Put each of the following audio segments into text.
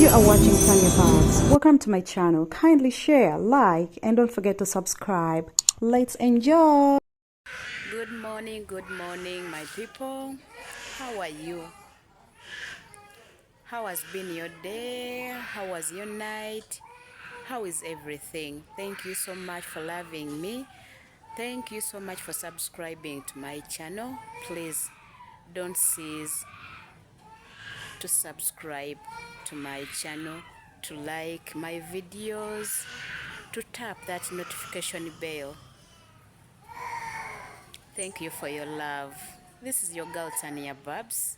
You are watching Taniabarbs. Welcome to my channel. Kindly share, like, and don't forget to subscribe. Let's enjoy. Good morning, my people. How are you? How has been your day? How was your night? How is everything? Thank you so much for loving me. Thank you so much for subscribing to my channel. Please don't cease to subscribe to my channel, to like my videos, to tap that notification bell. Thank you for your love. This is your girl Taniabarbs.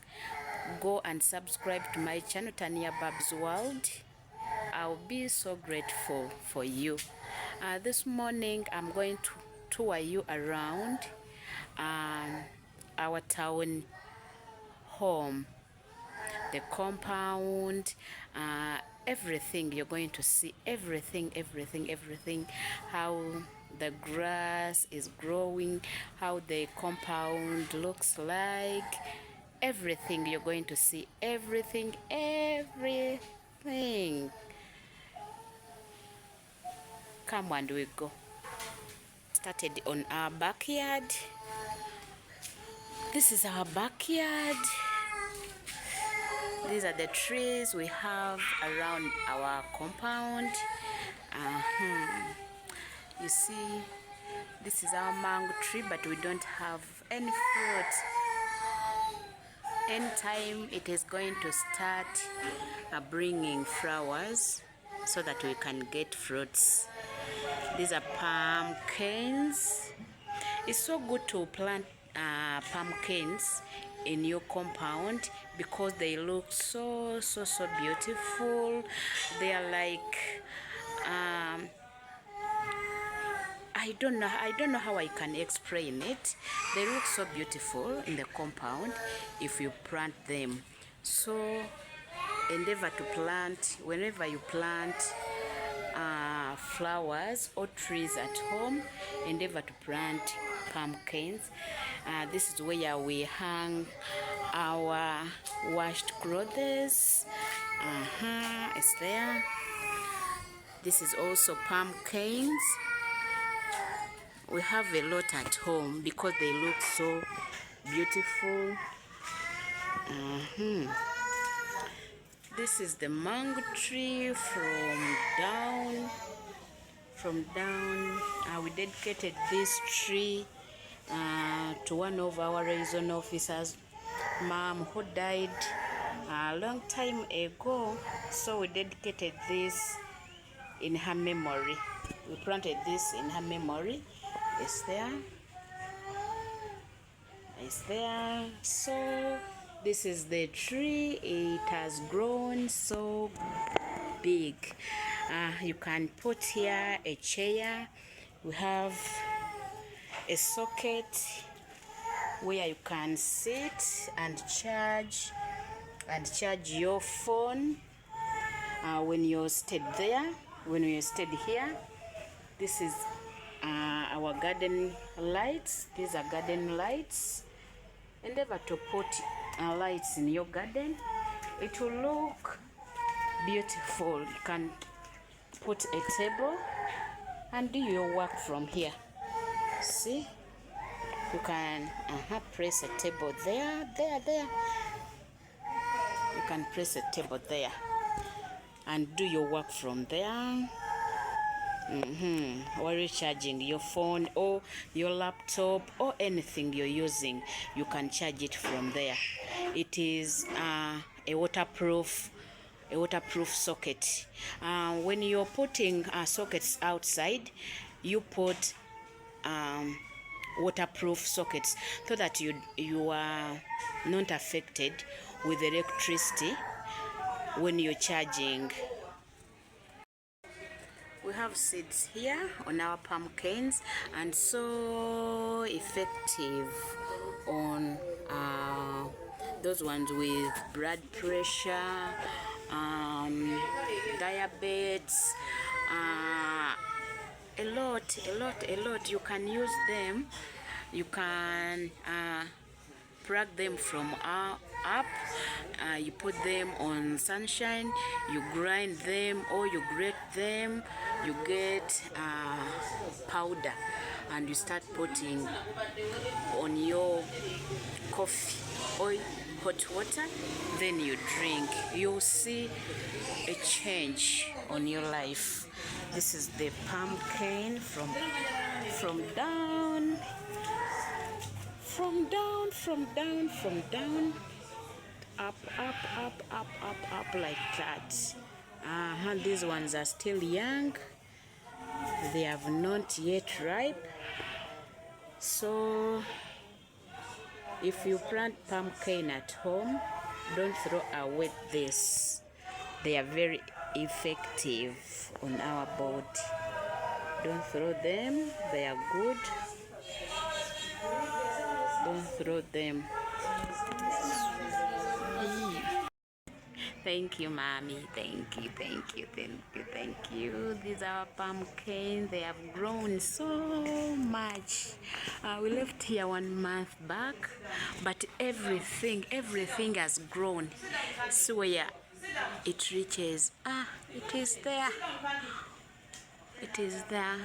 Go and subscribe to my channel Taniabarbs World. I'll be so grateful for you. This morning I'm going to tour you around our town home, the compound, everything. You're going to see everything, how the grass is growing, how the compound looks like, everything. You're going to see everything. Come and we go. Started on our backyard. This is our backyard. These are the trees we have around our compound. You see, this is our mango tree, but we don't have any fruit. Anytime it is going to start bringing flowers so that we can get fruits. These are pumpkins. It's so good to plant pumpkins in your compound because they look so beautiful. They are like I don't know how I can explain it. They look so beautiful in the compound if you plant them. So endeavor to plant, whenever you plant flowers or trees at home, endeavor to plant pumpkins. This is where we hang our washed clothes. It's there. This is also pumpkins. We have a lot at home because they look so beautiful. This is the mango tree from down. We dedicated this tree to one of our liaison officers, mom, who died a long time ago. So we dedicated this in her memory. We planted this in her memory. It's there. So this is the tree. It has grown so big. You can put here a chair. We have a socket where you can sit and charge your phone when you stayed there, when you stayed here. This is our garden lights. These are garden lights. Endeavor to put lights in your garden. It will look beautiful. You can put a table and do your work from here. See, you can press a table there. You can press a table there and do your work from there. While you're charging your phone or your laptop or anything you're using, you can charge it from there. It is a waterproof socket. When you're putting sockets outside, you put waterproof sockets so that you are not affected with electricity when you're charging. We have seeds here on our pumpkins, and so effective on those ones with blood pressure, diabetes, a lot. You can use them. You can plug them from up. You put them on sunshine, you grind them or you grate them, you get powder, and you start putting on your coffee or hot water, then you drink. You'll see a change on your life. This is the pumpkin from down, up, up like that. These ones are still young, they have not yet ripe. So if you plant pumpkin at home, don't throw away this. They are very effective on our body. Don't throw them, they are good. Don't throw them. Thank you, mommy. Thank you. These are pumpkins. They have grown so much. We left here 1 month back, but everything has grown. So where it reaches, it is there. It is there.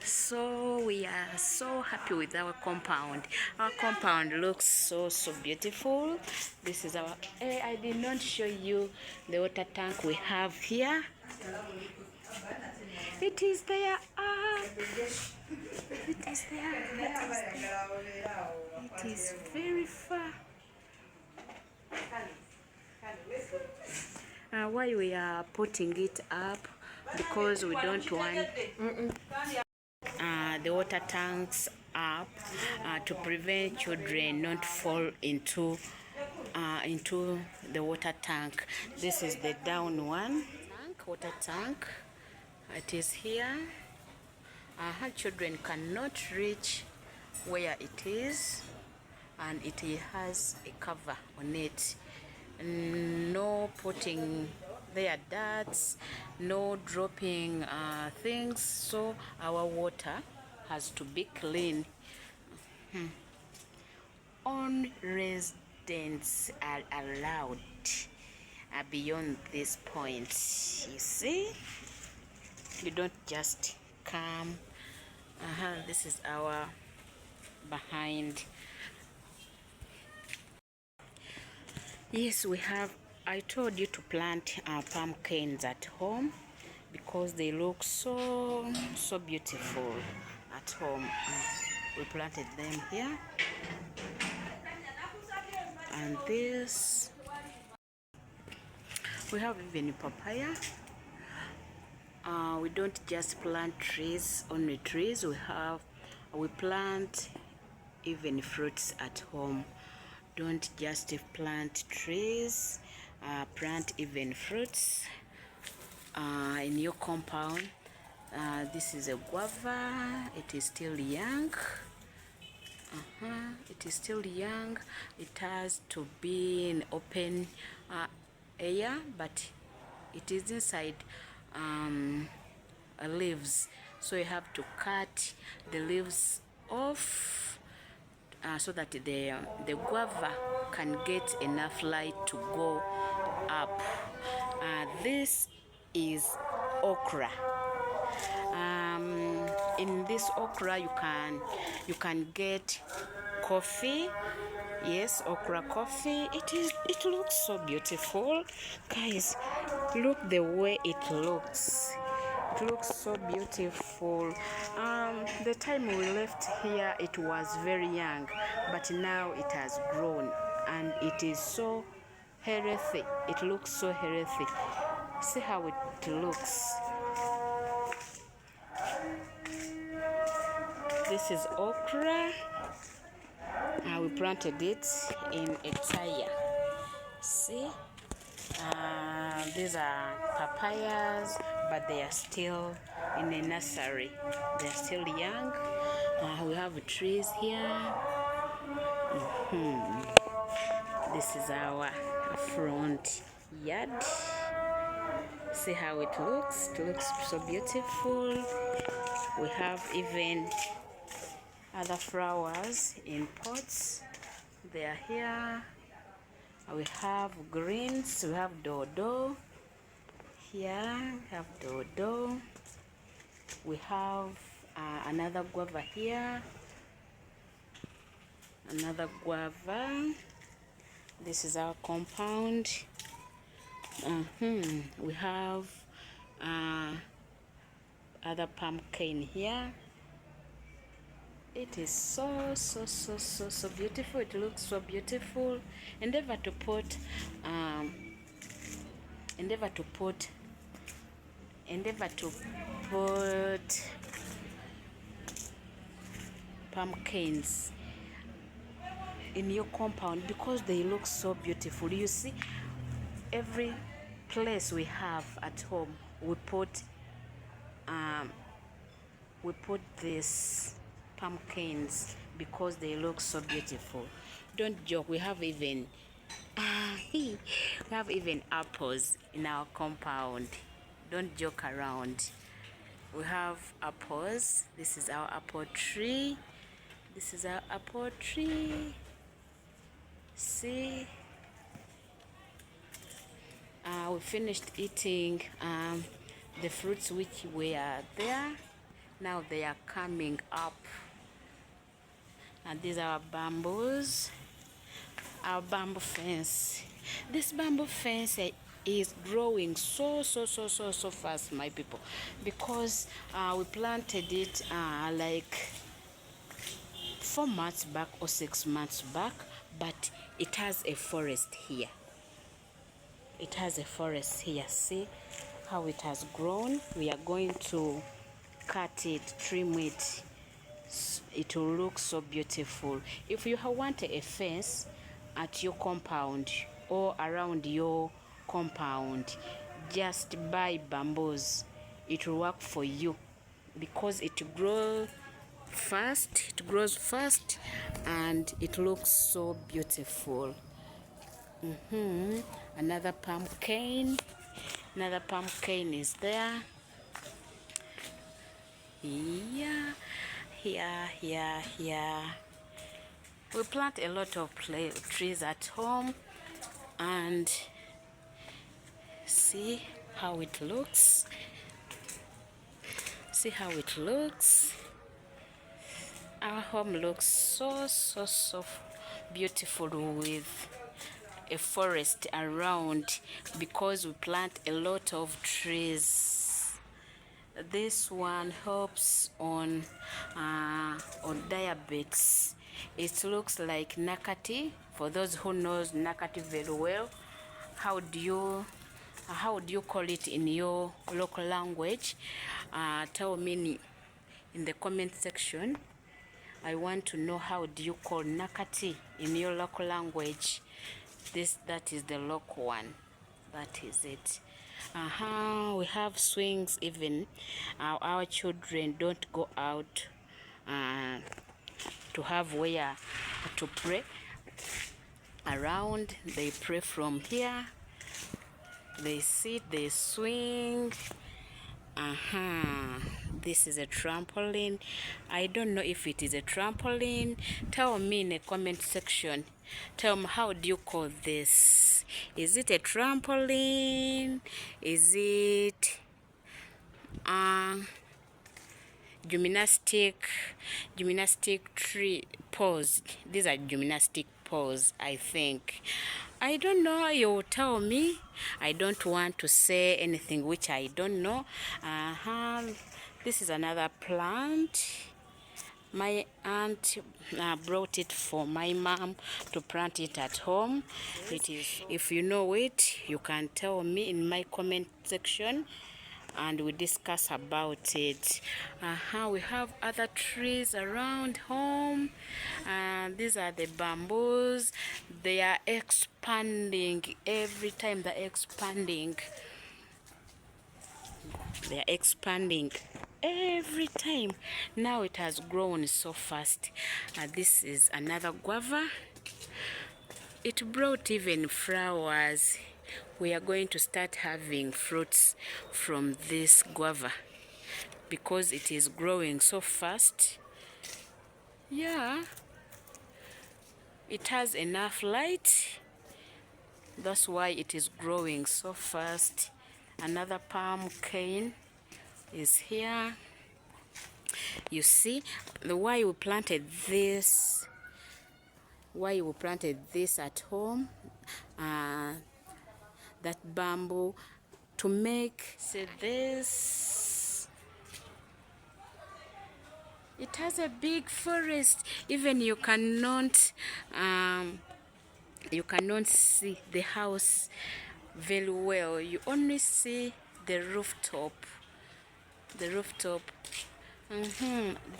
So we are so happy with our compound. Our compound looks so beautiful. This is our I did not show you the water tank we have here. It is there. It is there. It is very far. Why we are putting it up? Because we don't want the water tanks up to prevent children not fall into the water tank. This is the down one water tank. It is here. Children cannot reach where it is, and it has a cover on it. No putting their darts, no dropping things, so our water has to be clean. Only residents are allowed beyond this point. You see, you don't just come. This is our behind. Yes, we have. I told you to plant pumpkins at home because they look so beautiful at home. We planted them here, and this we have even papaya. We don't just plant trees, only trees. We plant even fruits at home. Don't just plant trees, plant even fruits in your compound. This is a guava. It is still young. It is still young. It has to be in open air, but it is inside leaves, so you have to cut the leaves off so that the guava can get enough light to go up. This is okra. In this okra you can get coffee. Yes, okra coffee. It looks so beautiful, guys. Look the way it looks. It looks so beautiful. The time we left here, it was very young, but now it has grown and it is so healthy. It looks so healthy. See how it looks. This is okra. We planted it in a tire. See, these are papayas, but they are still in a nursery. They are still young. We have trees here. This is our front yard. See how it looks. It looks so beautiful. We have even other flowers in pots. They are here. We have greens, we have dodo. Here we have dodo. We have another guava here. Another guava. This is our compound. We have other pumpkin here. It is so beautiful. It looks so beautiful. Endeavor to put pumpkins in your compound because they look so beautiful. You see, every place we have at home, we put these pumpkins because they look so beautiful. Don't joke. We have even apples in our compound. Don't joke around. We have apples. This is our apple tree. This is our apple tree. See, we finished eating the fruits which were there. Now they are coming up, and these are our bamboos, our bamboo fence. This bamboo fence is growing so fast, my people, because we planted it like 4 months back or 6 months back, but it has a forest here. It has a forest here. See how it has grown. We are going to cut it, trim it. It will look so beautiful. If you want a fence at your compound or around your compound, just buy bamboos. It will work for you because it grows fast and it looks so beautiful. Another pumpkin is there. Here. We plant a lot of trees at home, and see how it looks. Our home looks so beautiful with a forest around because we plant a lot of trees. This one helps on diabetes. It looks like nakati. For those who knows nakati very well, how do you call it in your local language? Tell me in the comment section. I want to know how do you call nakati in your local language. That is the local one. That is it. We have swings even. Our children don't go out to have where to pray around. They pray from here. They sit, they swing. This is a trampoline. I don't know if it is a trampoline. Tell me in the comment section. Tell me, how do you call this? Is it a trampoline? Is it gymnastic tree pose? These are gymnastic pose, I think. I don't know. You tell me. I don't want to say anything which I don't know. This is another plant. My aunt brought it for my mom to plant it at home. It is. If you know it, you can tell me in my comment section, and we discuss about it. We have other trees around home. These are the bamboos. They are expanding every time. They're expanding every time. Now it has grown so fast. This is another guava. It brought even flowers. We are going to start having fruits from this guava because it is growing so fast. Yeah, it has enough light. That's why it is growing so fast. Another palm cane is here. You see, why we planted this at home, that bamboo, to make, see this, it has a big forest. Even you cannot see the house very well. You only see the rooftop. This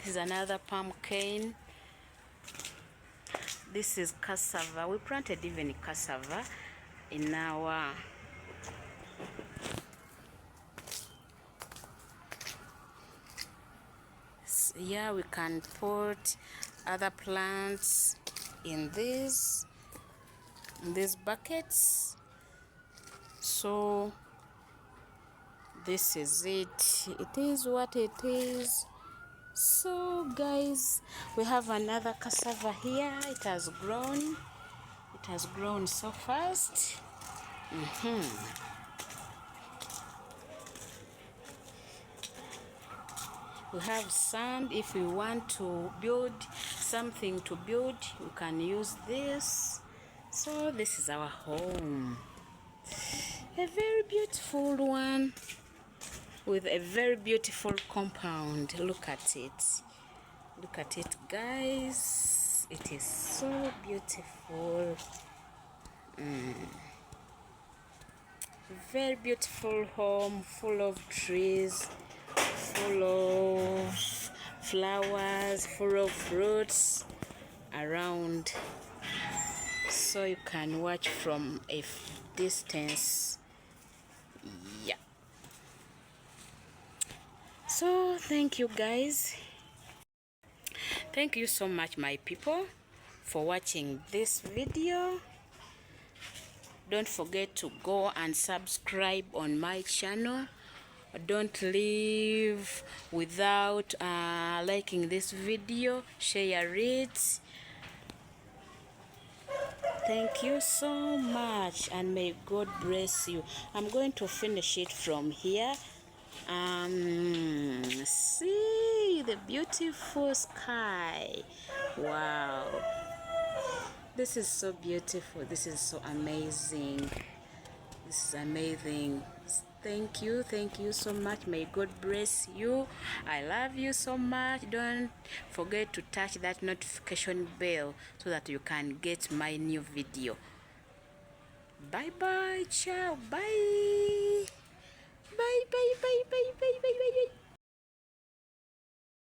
is another pumpkin. This is cassava. We planted even cassava in our yeah, we can put other plants in these buckets. So this is it. It is what it is. So guys, we have another cassava here. It has grown so fast. We have sand. If we want to build something to build, we can use this. So this is our home, a very beautiful one with a very beautiful compound. Look at it guys, it is so beautiful. Very beautiful home, full of trees, full of flowers, full of fruits around, so you can watch from a distance. Yeah, so thank you guys, thank you so much my people for watching this video. Don't forget to go and subscribe on my channel. Don't leave without liking this video. Share it. Thank you so much, and may God bless you. I'm going to finish it from here. See the beautiful sky. Wow, this is so beautiful. This is so amazing. This is amazing. Thank you so much. May God bless you. I love you so much. Don't forget to touch that notification bell so that you can get my new video. Bye bye. Ciao. Bye.